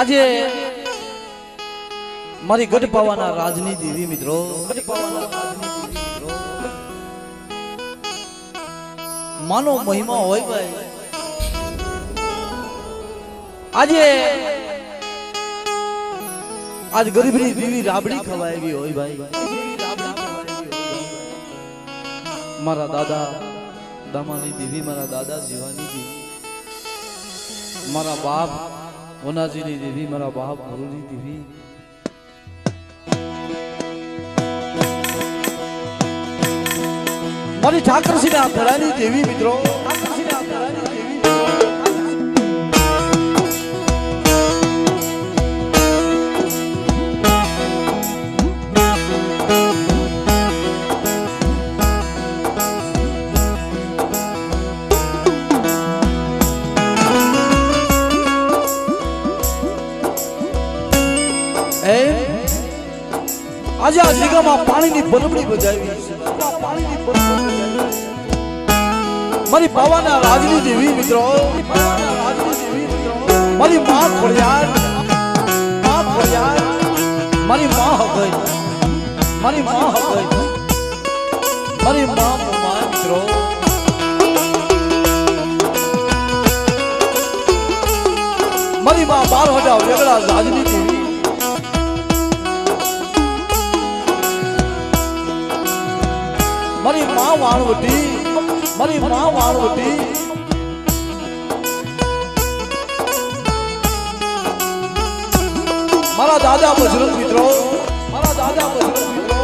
આજે મારી ગઢ પાવાના રાજની દેવી મિત્રો, ગઢ પાવાના રાજની દેવી મિત્રો, માનો મહિમા હોય ભાઈ. આજે આજ ગરીબની દેવી રાબડી ખવાયેલી હોય ભાઈ. મારા દાદા દામાની દેવી, મારા દાદા જીવાની દેવી, મારા બાપ વનાજીની દેવી, મારા બાપ ગુરુની દેવી, મારી ઠાકરસિંહ ના ધરાની દેવી મિત્રો, ઠાકરસિંહ ના ધરાની દેવી. આજે આ જગ્યામાં પાણીની બરબડી બજાવી છે, પાણીની બરબડી મારી પાવાના રાજની દેવી મિત્રો, મારી માં ખોડિયાર, મારી માં હગઈ, મારી માં હગઈ, મારી માં મિત્રો, મારી માં 12,000 વેગળા રાજની દેવી, મારી માં વાણવટી, મારી માં વાણવટી, મારા દાદા બજરંગ મિત્રો, મારા દાદા બજરંગ મિત્રો,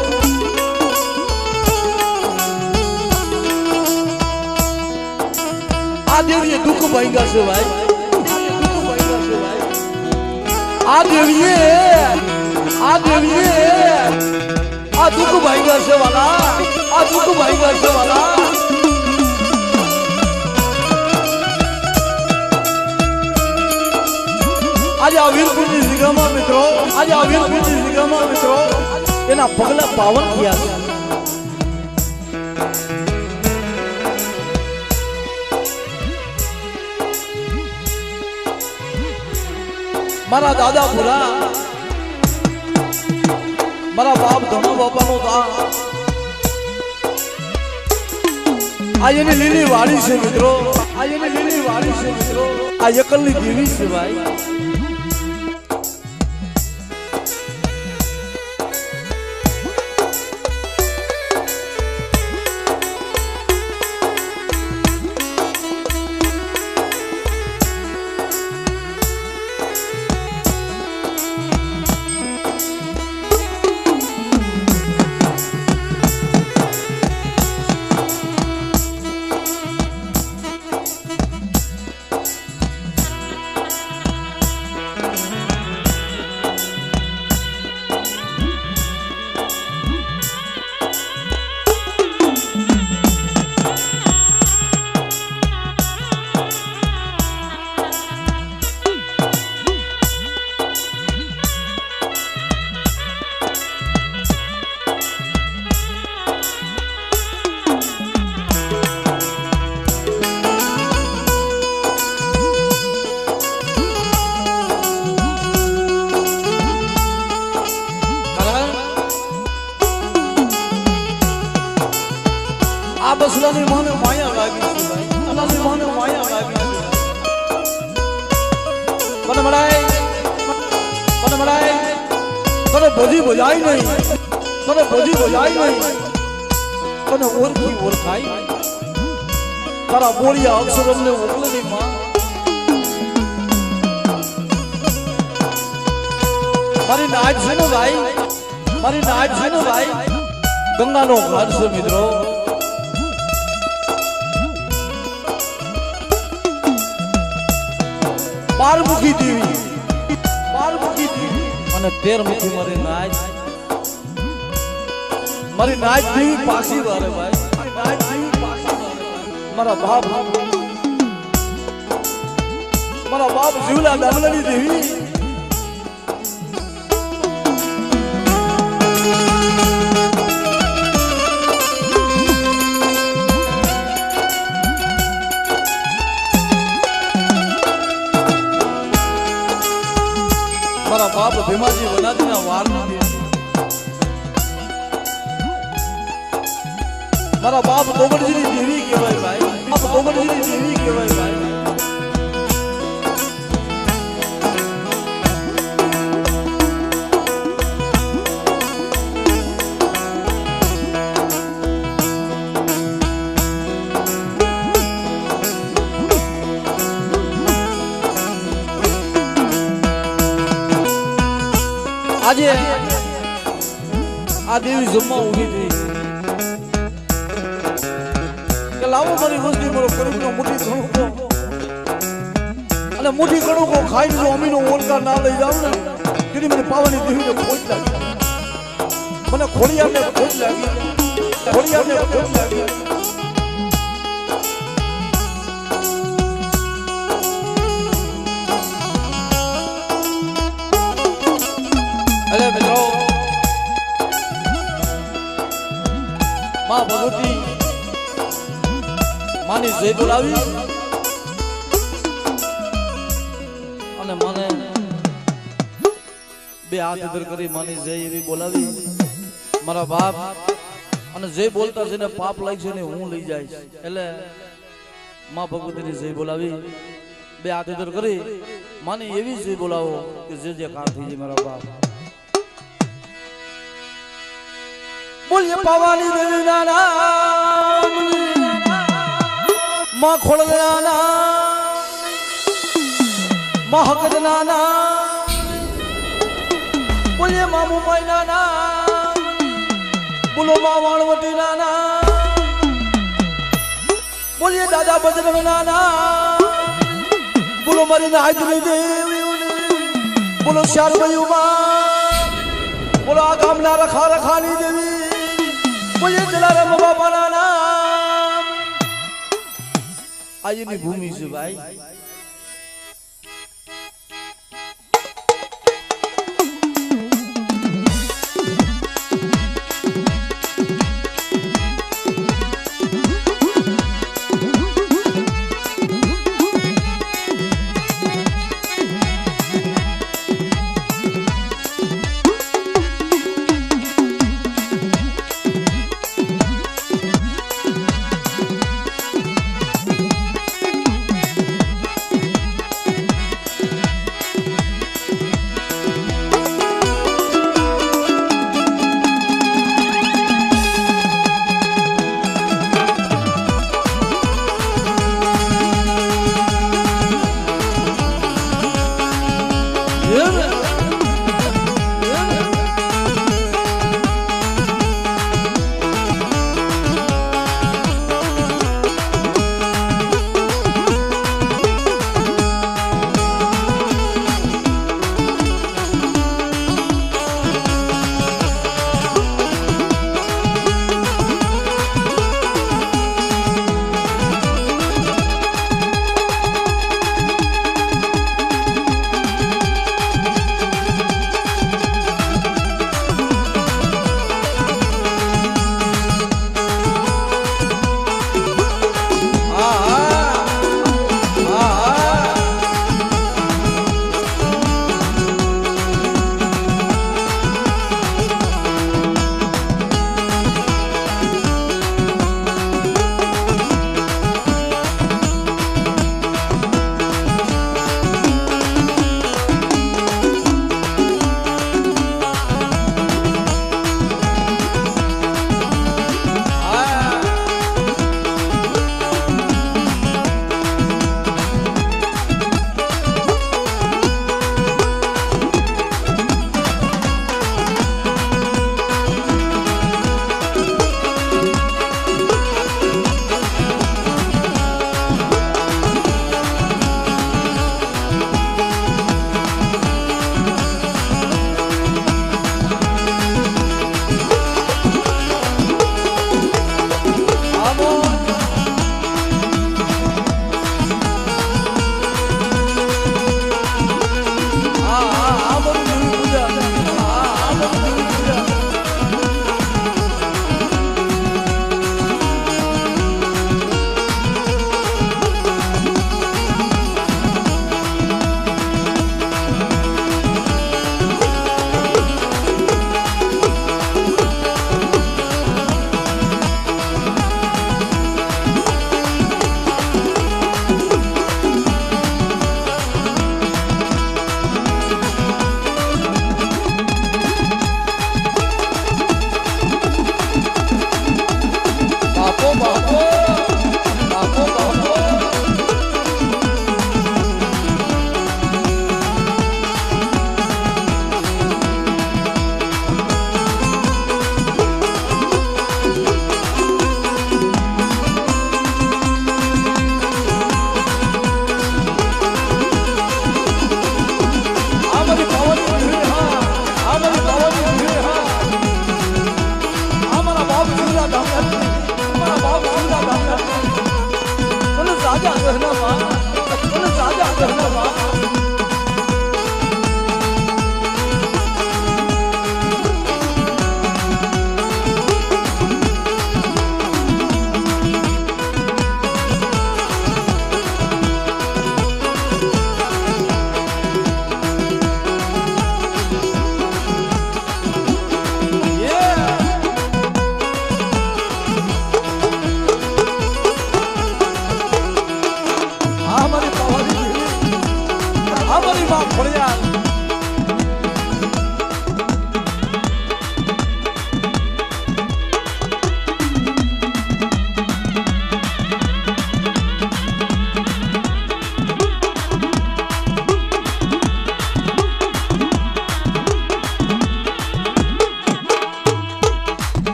આ દેવીએ દુઃખ ભાંગ્યા છે ભાઈ, આ દેવીએ આ દુઃખ ભાંગ્યા છે વાલા, આ દુઃખ ભાંગ્યા છે વાલા. આજે આ વીરપુરની જગ્યામાં મિત્રો, આજે આ વીરપુરની જગ્યામાં મિત્રો એના પગલા પાવન થયા છે. મારા દાદા ભૂરા, મારા બાપ ધમા બાપાનો દાન, આ એની લીલી વાડી છે મિત્રો, આ એની લીલી વાડી છે મિત્રો, આ એકલની દેવી છે ભાઈ. આ બસલાની મને માયા લાગી છે ભાઈ, અલ્લાહની મને માયા લાગી છે. મને મળાય તને બધી બોલાય નહીં, તને બધી બોલાય નહીં, તને ઓળખી ઓળખાય તારા બોળિયા અક્ષરમને ઓળખની માં. મારી નાચ છે ને ભાઈ, મારી નાચ છે ને ભાઈ, ગંગાનો ઘાટ છે મિત્રો. બારમુખી દેવી, બારમુખી દેવી અને 13 મુખી મારી નાચ, મારી નાચ દેવી પાછી વારે ભાઈ, મારી નાચ દેવી પાછી વારે. મારા બાપ જીવલા દામલાની દેવી, તારા બાપ દોગરજીની દેવી કહેવાય ભાઈ, બાપ દોગરજીની દેવી કહેવાય ભાઈ. આજે આ દેવી જમવા ઊભી થઈ કે લાવો મારી વસ્તી મારો ગરીબનો મુઠ્ઠી કણુકો અને મુઠ્ઠી કણુકો ખાઈ જો અમીનો ઓળકાર ના લઈ જાવ ને તેની મને પાવાની દેવીને ખોટ લાગી, મને ખોડિયાને ખોટ લાગી, ખોડિયાને ખોટ લાગી. અરે મિત્રો માં ભગવતી માની જય બોલાવી અને મને બે હાથ ઉપર કરી માની જય એવી બોલાવી. મારા બાપ અને જય બોલતા જેને પાપ લાગશે ને હું લઈ જઈશ એટલે માં ભગવતીની જય બોલાવી. બે હાથ ઉપર કરી માની એવી જય બોલાવો કે જે કાર થઈ જાય. મારા બાપ બોલીએ પાવાની દેવી ના નામ, માં ખોડલા નામ, માં હકત ના નામ, બોલીએ માં મુંબઈ ના નામ, બોલો માં વાણવટી ના નામ, બોલીએ દાદા બજરંગ ના નામ, બોલો મારી નાયત્રી દેવી, બોલો શારભાઈ માં, બોલો આ ગામના રખા રખાની દેવી, બોલીએ જલારામ બાપાના નામ. આજની ભૂમિ છે ભાઈ.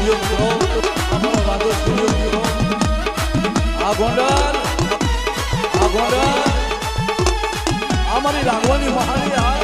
સ્ટુડિયો મિત્રો અમારો વાઘો સ્ટુડિયો મિત્રો આ ગોંડલ અમારી રાઘવાની મહાની આ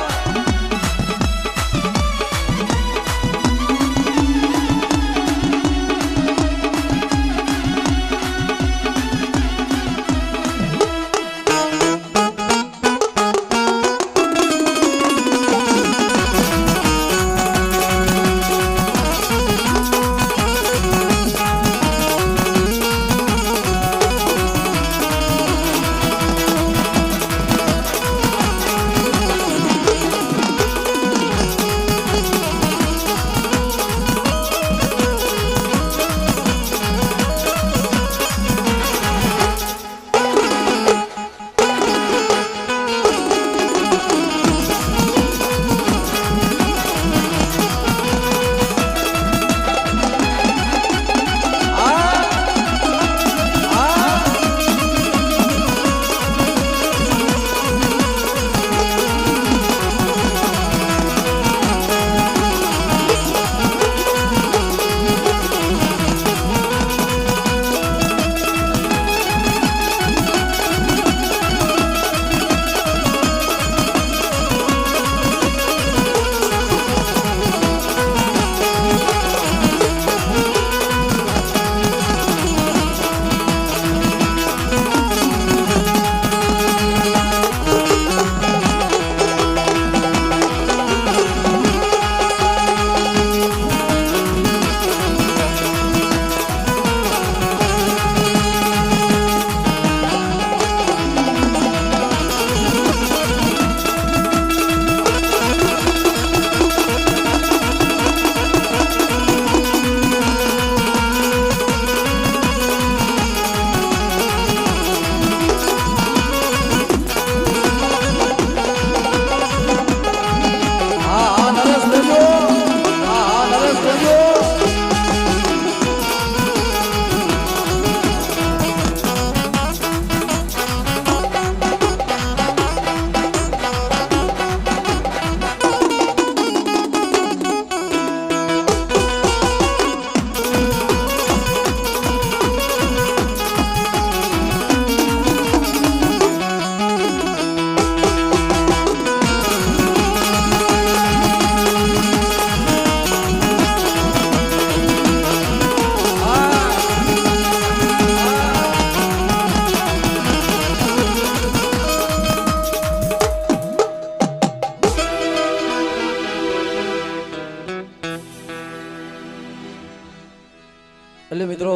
એટલે મિત્રો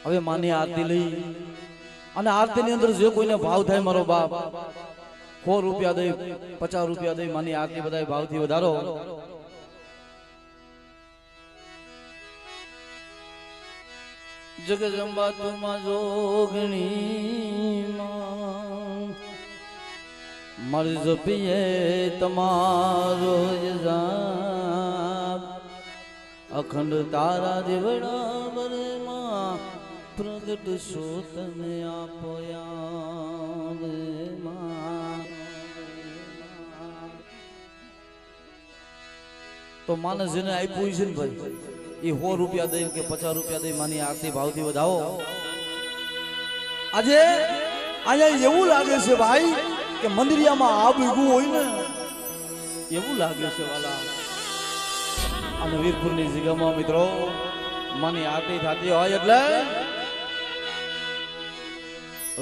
હવે માની આરતી લઈ અને આરતી ની અંદર જે કોઈને ભાવ થાય મારો બાપ 100 રૂપિયા દે 50 રૂપિયા દે માની આરતી બધાય ભાવથી વધારો જગદંબા તુમા જોગણી મર્જ પિયે તમારો યજાબ અખંડ તારા દેવડા બરમાં પ્રગટ સોતને આપોયા તો માણસ જેને આપ્યું છે ને ભાઈ એ 100 રૂપિયા દઈ કે 50 રૂપિયા દઈ માની આરતી ભાવથી વધાવો આજે અહીંયા એવું લાગે છે ભાઈ કે મંદિરિયામાં આ ભેગું હોય ને એવું લાગે છે વાલા અને વીરપુરની જગ્યામાં મિત્રો માની આરતી થતી હોય એટલે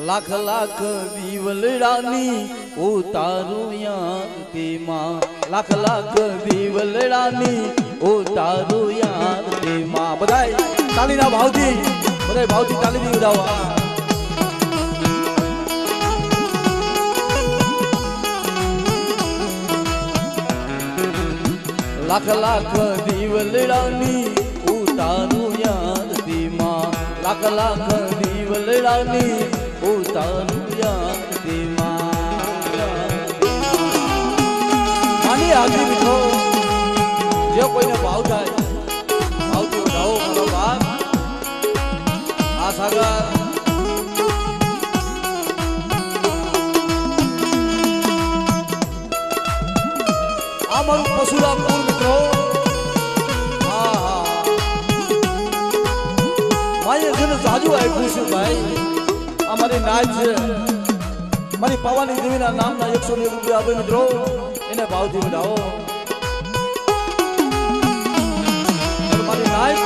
લાખ લાખ દીવલડાની ઉતારું યાદીમાં લાખ લાખ દીવલડાની ઉતારું યાદીમાં બધાય તાલીના ભાવથી બધાય ભાવથી તાલીથી ઉડાવો લાખ લાખ દીવલડાની ઉતારું યાદીમાં લાખ લાખ દીવલડાની ઉતારું યાદીમાં માની આરતી મિત્રો જે કોઈને ભાવ થાય ભાવથી ઉઠાવો મારો બાપ આ સાગર આ મારું પશુરામપુર મિત્રો સાજુ આપ્યું છે ભાઈ. અમારી નાચ છે મારી પાવાની દેવીના નામના 100 રૂપિયા આપે મિત્રો એને ભાવથી વધાવો. મારી નાચ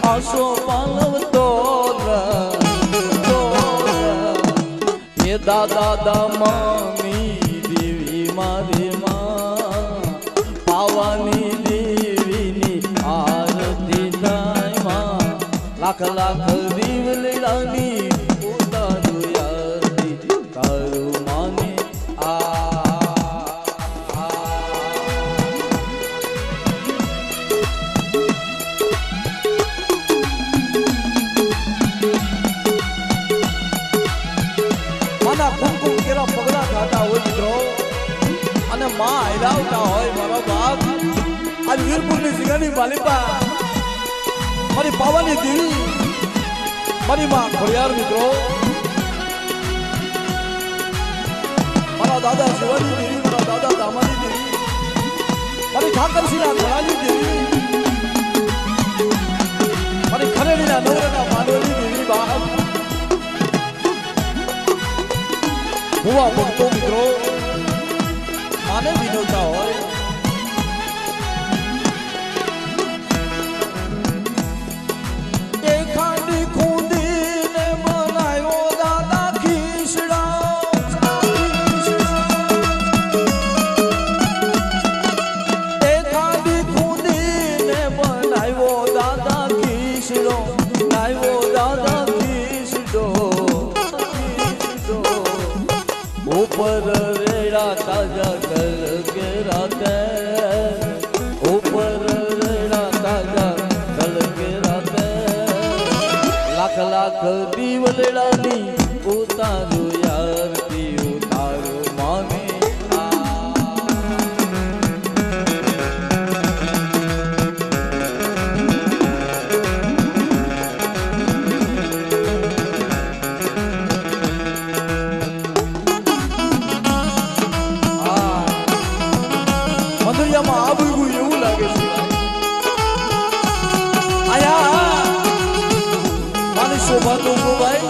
આસો પાલવતો એ દાદા દામાની દેવી મારી માં પાવાની દેવીની આરતી થાય માં. લાખ લાખ દીવલડાની ઉતારું યાદી તારું માને કુમકુમ કેરા પગલા ખાતા હોય મિત્રો અને માં હિલાવતા હોય મારા બાપ. આજ વીરપુરની સિંગાની માલિપા મારી પાવાની દેવી મારી માં ખોડિયાર મિત્રો મારા દાદા શિવાની દેવી મારા દાદા દામાની દેવી મારી ઠાકરસિંહના ઘોડાની દેવી મારી ખરેડીના નવરાના માંડવની દેવી બાપ. ભુવા ભક્તો મિત્રો માને વિનોતા હોય એ ખાંડી ખૂંદીને બનાવ્યો દાદા ખીસડા. એ ખાંડી ખૂંદીને બનાવ્યો દાદા ખીસડો લાવ્યો દાદા ખીસડો. ऊपर रेड़ा ताजा कल के राते ऊपर रेड़ा ताजा कल के राते लाख लाख दीवलડાની ઉતારું યારતી ઉતારું માને આવું એવું લાગે છે આયા મારી શોભા તો ભાઈ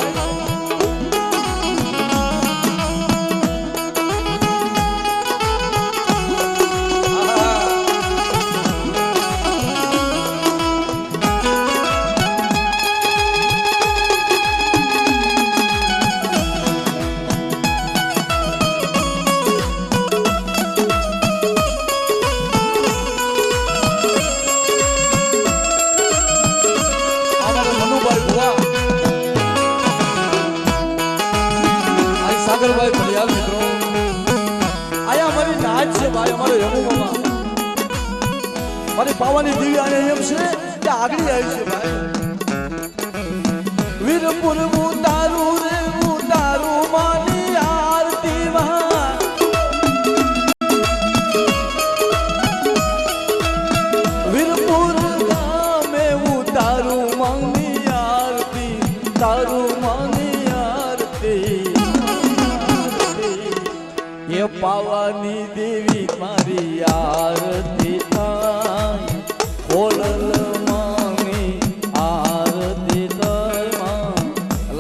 સાગરભાઈ ભલિયાલ મિત્રો આયા અમારી નાચ છે ભાઈ. અમારો યમુ મામા મારી પાવાની દેવી આને એમ છે કે આગળ આવી છે ભાઈ. વીરપુર ઉતારું રે ઉતારું માની આરતી માં. વીરપુર ગામે ઉતારું માની આરતી તારું માની આરતી. એ પાવાની દેવી મારી આરતી થાય ખોલલ માની આરતી થાય માં.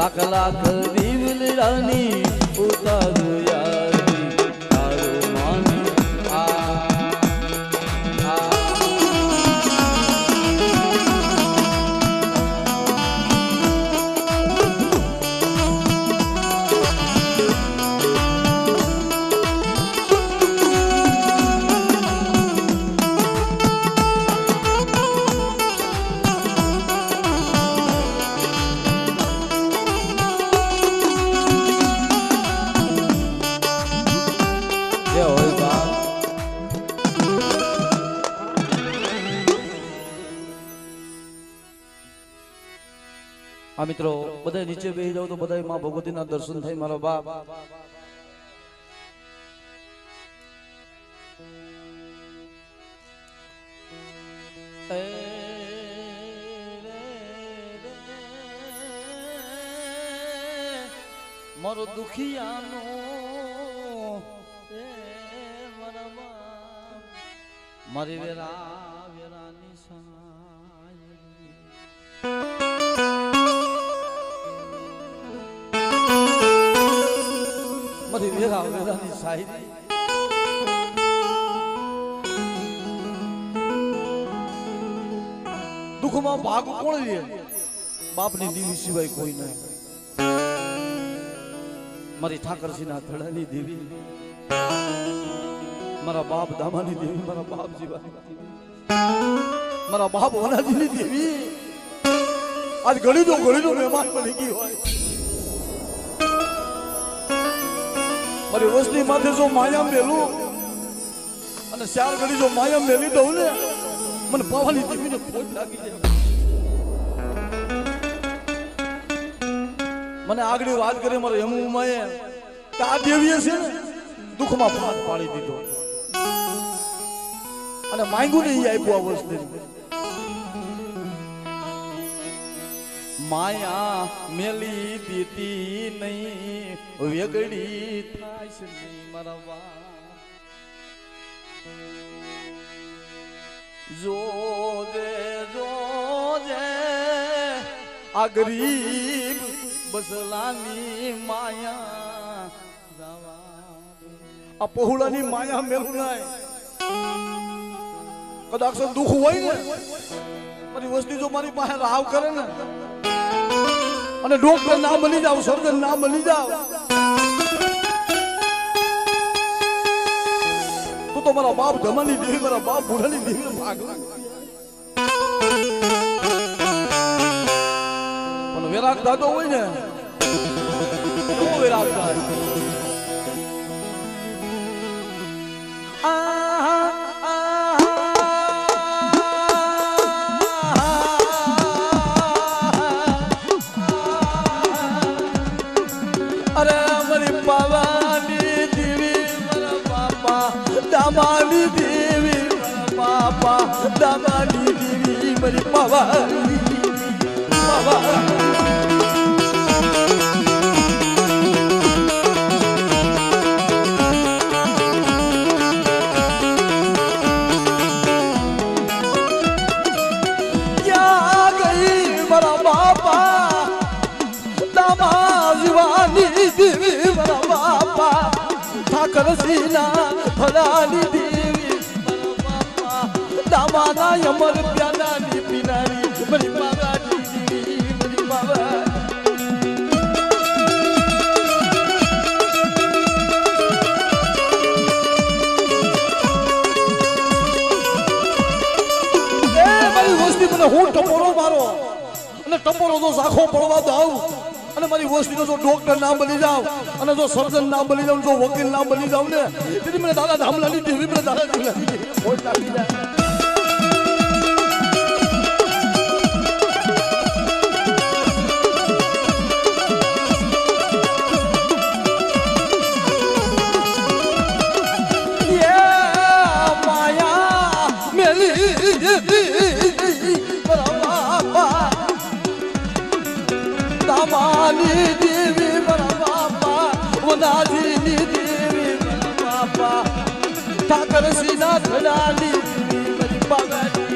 લાખ લાખ દીવલડાની ઉતારું યારતી તારું માને આ મિત્રો બધા નીચે બેસી જાવ તો બધા માં ભગવતીના દર્શન થાય મારો બાપ મારો દુખિયાનો મારા બાપ મારી વેરા વેરાની મારી વેરા વેરાની સાહેબ દુઃખમાં ભાગ કોણ લે બાપની દેવી સિવાય કોઈ નહીં મારી ઠાકરસિંહના ધડાની દેવી મારા બાપ દામાની દેવી મારા બાપ જીવાની મારા બાપ વનાજીની દેવી આજ ઘડીનો મહેમાન બની ગઈ હોય મારી વસ્તી માથે જો માયા મેલું અને ચાર ઘડી જો માયા મેલી દઉં ને મને પાવાની દેવીને ખોટ લાગી જાય મને આગળ વાત કરી મારે હેમુ ઉમાએ કે આ દેવીએ છે ને દુઃખમાં ભાત પાડી દીધો અને માંગ્યું ને એ આપ્યું આ વસ્તુ માયા મેલી દીધી નહીં વેગડી થાય છે નહીં મારા વા જોજે આ ગરીબ બસલાની માયા આ પહોળાની માયા મેલું નાય કદાચ દુઃખ હોય ને મારી વસ્તી જો મારી પાસે રાવ કરે ને અને ડોક્ટર ના બની જાવ સર્જન ના બની જાવ તો મારા બાપ ધમાની દેવી મારા બાપ બુઢાની દેવી ભાગ પણ વેરાગ દાદો હોય ને કેવો વેરાગ દાદો અરે મારી પાવાની દેવી મારા બાપા દામાની દેવી મારા બાપા દામાની દેવી મારી પાવાની ક્યાં ગઈ મારા બાપા દામા જીવાની દેવી મારા બાપા ઠાકરસિંહના ભલાની દેવી મારા બાપા દામાના અમર પ્યાલાની પીનારી મારી બાબાની દેવી મારી બાબા મારી વસ્તી મને હું ટપોરો મારો અને ટપોરો તો ઝાખો પડવા દઉં અને મારી વસ્તીનો જો ડોક્ટર ના બની જાવ અને જો સર્જન ના બની જાવ જો વકીલ ના બની જાવ ને તેથી મને દાદા ધામલાની દેવી મને દાદા ધામલાની દેવી ખોટ લાગી જાય દામાની દેવી મારા બાપા વનાજીની દેવી મારા બાપા ઠાકરસિંહના ધડાની દેવી મારી બાબાની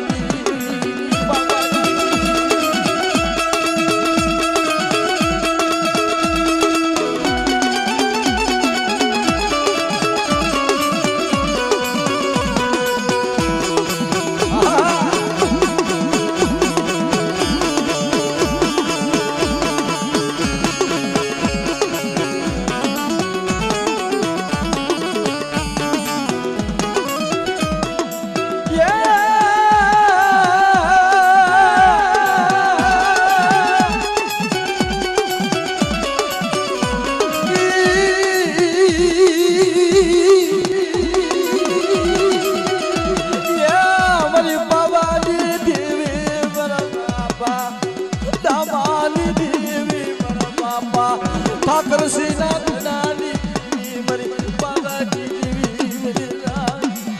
તુલસીના ધનાની મારી બાગાજી દેવી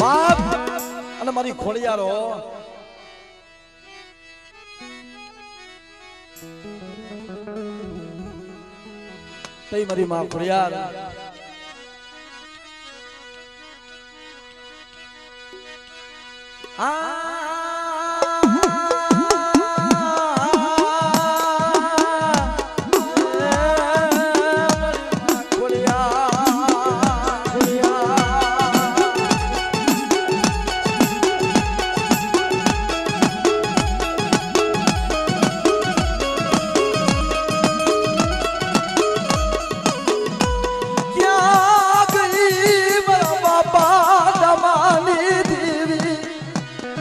બાપ અને મારી ખોડિયારો તઈ મારી માં ખોડિયાર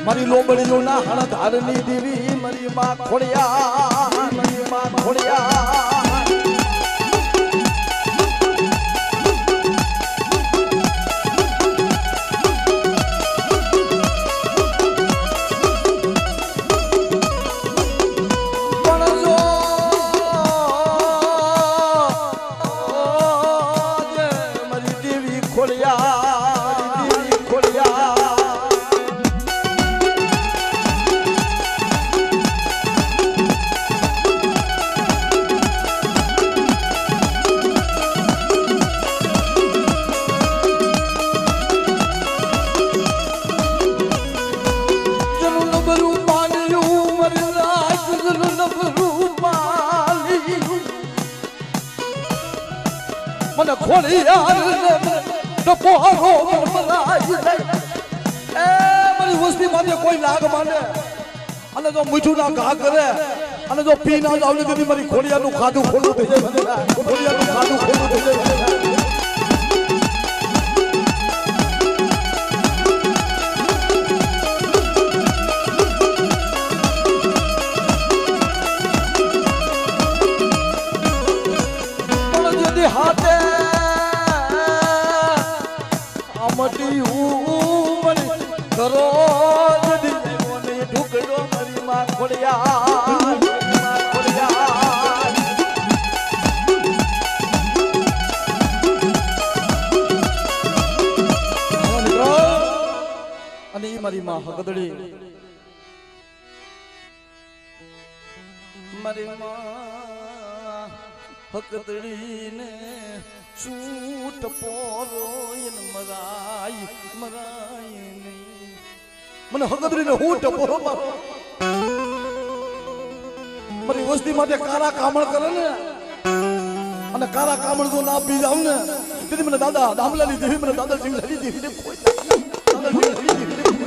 મારી લોબડીઓના હણધારની દેવી મારી માં ખોડિયાર મારી માં ખોડિયાર મારી દેવી ખોડિયાર દેવી ખોડિયાર મને ખોડિયાર ટપોરો મરાઈ જાય એ મારી વસ્તી માટે કોઈ લાગ માંડે અને જો મીઠું ના ઘા કરે અને જો પી ના જાવ ને મારી ખોડિયારનું ખાધું ખોલું થઈ જાય ખોડિયારનું ખાધું ખોલું થઈ જાય હાથે આમટી ઉમરી કરો જદી મને ઢુકડો મારી માં ખોડિયાર ખોડિયાર અને ઈ મારી માં હગદડી મારી માં હકતડીને સૂટ પોરો મરાય મરાય નહીં મને હકતડીને હું ટપોરો મારો મારી વસ્તી માટે કારા કામણ કરે ને અને કારા કામણ જો ના પી જાવ ને તેથી મને દાદા દામલાની દેવી મને દાદા જીવલાની દેવી ને કોઈ દાદા જીવલાની દેવી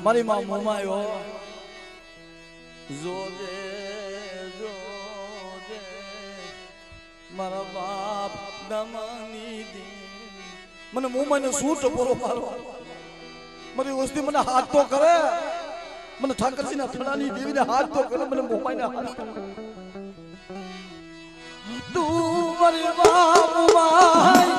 મારી માં મોમાયો જોજે જોજે મારા બાપ દમની દી મને મોમાને સૂટ પોરો મારો મારી વસ્તી મને હાથ તો કરે મને ઠાકરજીના ફળાની દેવીને હાથ તો કરો મને મોમાઈના હાથ તું મારી બાપુમાઈ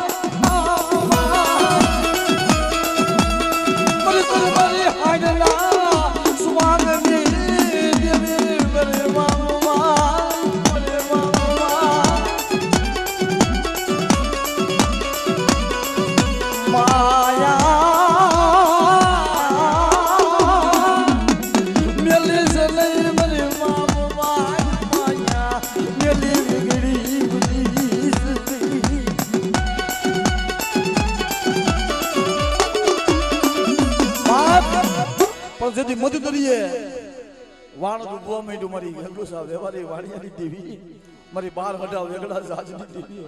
મારી હાડલા સ્વાગની દેવી મારી બાપુમાઈ મારી બાપુમાઈ માયા જેથી મધ દરીએ વાણ ડૂબવા માંડ્યું મારી ગંગોસા વ્યવહારી વાણિયાની દેવી મારી બાર હટા વેગડા જાજની દેવી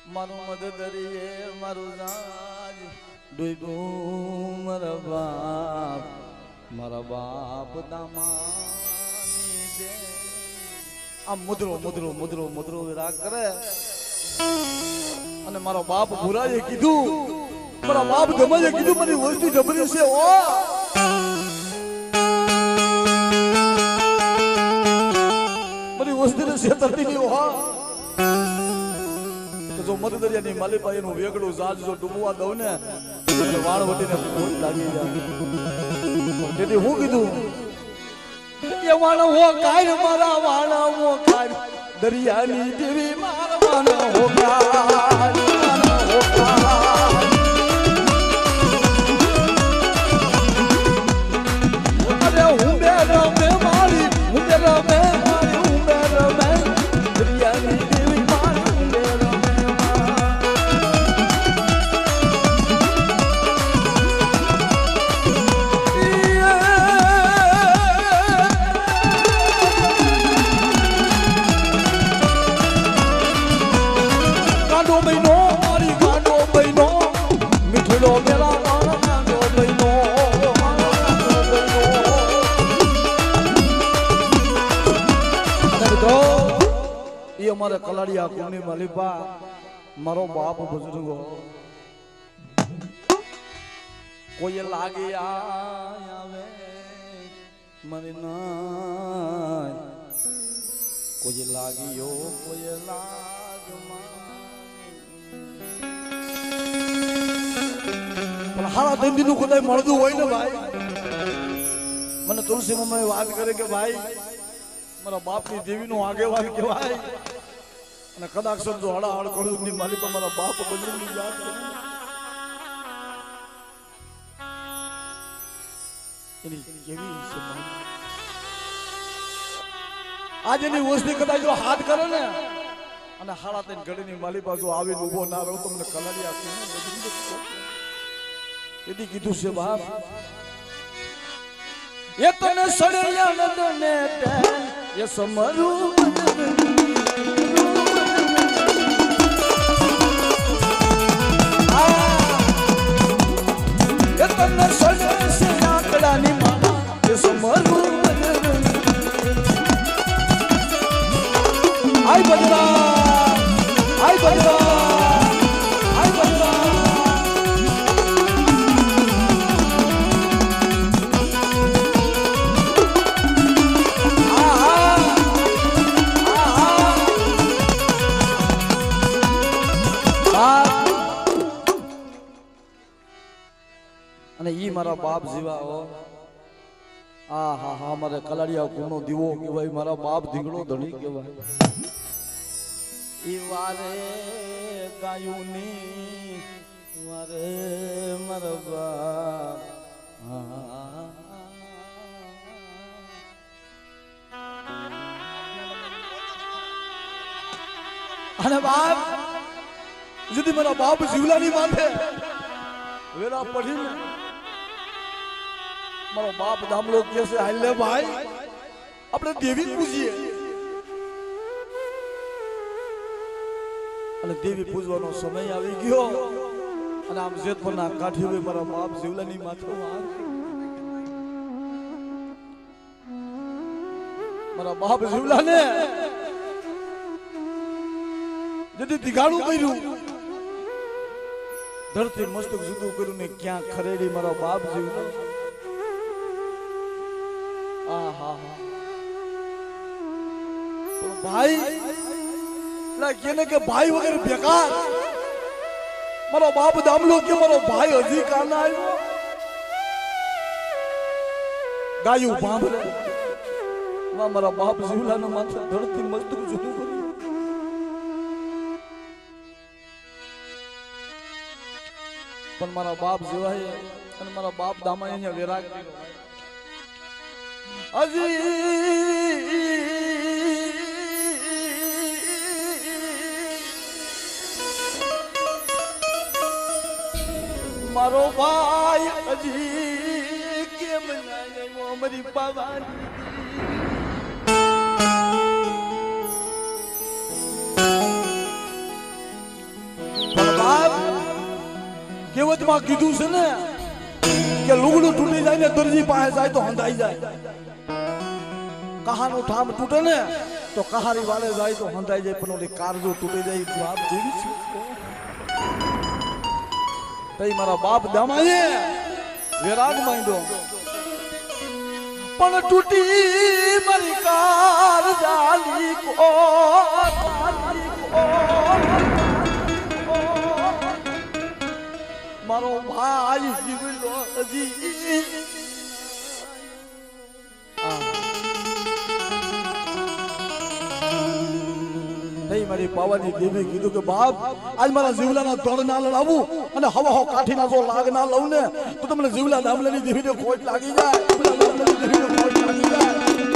મારું મધ દરીએ મારું જાજ ડૂબ્યું મારા બાપ દામાની દે આમ મુદ્રો મુદ્રો મુદ્રો મુદ્રો રાગ કરે અને મારો બાપ ભુરાએ કીધું મારા બાપ ગમાએ કીધું મારી વસ્તુ જબરી છે ઓ મારી વસ્તુને છેતરતી નહીં હો કે જો મધદરિયાની માલિપાઈનું વેગડું જાજ જો ડૂબવા દઉં ને વાળ વટીને ભૂત લાગી જાય તેથી હું કીધું એ વાણ હો કાય મારા વાણ હો કાય દરિયાની દેવી મારા વાણ હો કાય હો કાય અમારે કલાડિયા કોની માલિપા મારો બાપ બુજુર્ગો કોઈ લાગે આવે મને ના કોઈ લાગ્યો કોઈ પણ હારા ધંધી નું કદાચ મળતું હોય ને ભાઈ મને તુલસી મમ્મી વાત કરે કે ભાઈ મારા બાપની દેવીનું આગેવાન કહેવાય અને કદાચ સમજો હળાહળ કરું ની મારી પર મારા બાપ બજરંગની યાદ કરું એની કેવી છે આજે ની વસ્તી કદાચ જો હાથ કરે ને અને હાડા તઈને ઘડીની માલી બાજુ આવીને ઊભો ના રહો તમને કલાડિયા એથી કીધું છે બાપ એ તને સડ્યા નદને એ સમરું તને સડે આંકડાની માળા એ સમરું આય બજરા આય બજરા આય બજરા અને ઈ મારા બાપ જીવા હો આ હા હા મારે કલાડિયા કુનો દીવો કહેવાય મારા બાપ ધીંગડો ધણી કહેવાય ઈ વારે ગાયુની વારે મારા બાપ અને બાપ যদি મારા બાપ જીવલાની માથે વેલા પડીને મારો બાપ દામલો કે છે હાલે ભાઈ આપણે દેવી પૂજીએ અને દેવી પૂજવાનો સમય આવી ગયો અને આમ જેતપરના કાઠીએ મારા બાપ જીવલાની માથે મારા બાપ જીવલાને જદી દિગાડું કર્યું ધરતી મસ્તક જુદું કર્યું ને ક્યાં ખરેડી મારા બાપ જીવલા હા ભાઈ કેને કે ભાઈ વગેરે બેકાર મારો બાપ દામલો કે મારો ભાઈ હજી કાના આવ્યો ગાયું ભાંભરે મારા બાપ જીવલાના માથે ધરતી મજદૂર જુદું કર્યું પણ મારા બાપ જીવાય અને મારા બાપ દામાએ અહીંયા વિરાગ હજી મારો ભાઈ હજી કેમ ના આવ્યો અમારી પાવાની કેવતમાં કીધું છે ને કે લુગડું તૂટી જાય ને દરજી પાસે જાય તો હંધાઈ જાય કહાનું ઠામ તૂટે ને તો કહારી વાળે જાય તો હંધાઈ જાય પણ ઓલી કારજો તૂટી જાય બાપ જેવી છે તઈ મારા બાપ દામાએ વિરાગ માંડ્યો પણ તૂટી મારી કાર જાલી કો મારો ભાઈ જીવલો હજી નહીં મારી પાવાની દેવી કીધું કે બાપ આજ મારા જીવલાના દોડ ના લડાવું અને હવા હો કાઠીના જો લાગ ના લઉં ને તો તમને જીવલા દામલાની દેવીને ખોટ લાગી જાય જીવલા દામલાની દેવીને ખોટ લાગી જાય